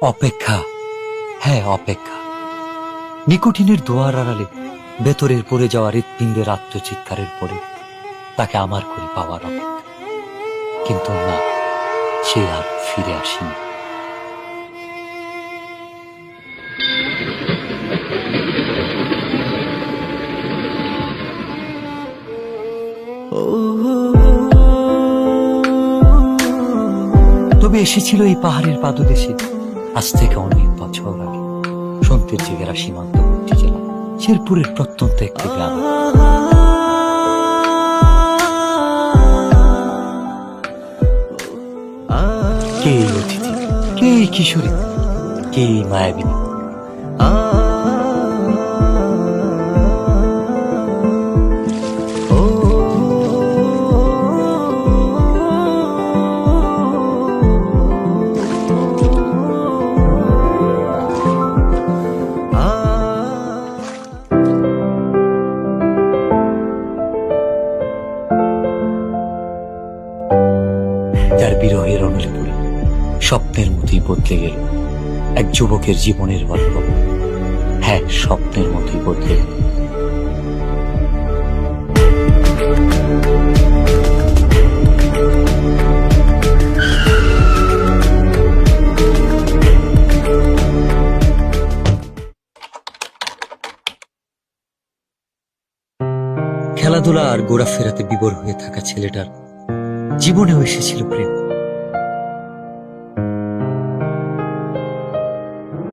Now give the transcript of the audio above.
অপেক্ষা, হ্যাঁ অপেক্ষা। নিকোটিনের দোয়ার আড়ালে ভেতরের পড়ে যাওয়া হৃৎপিণ্ডের আত্মচিৎকারের পরে তাকে আমার করে পাওয়ার অপেক্ষা। কিন্তু না, সে আর ফিরে আসেনি। তবে এসেছিল এই পাহাড়ের পাদদেশে আজ থেকে অনেক বছর আগে, সন্তের জেগেরা সীমান্তবর্তী জেলা শেরপুরের প্রত্যন্ত একটি গ্রাম। কে এই অতিথি, কে এই কিশোরী, কে এই মায়াবিনী? যার বিরহের অনলে পড়ে স্বপ্নের মতোই বদলে গেল এক যুবকের জীবনের গল্প। হ্যাঁ, স্বপ্নের মতোই বদলে গেল। খেলাধুলা আর ঘোরাফেরাতে বিভোর হয়ে থাকা ছেলেটার জীবনেও এসেছিল প্রেম।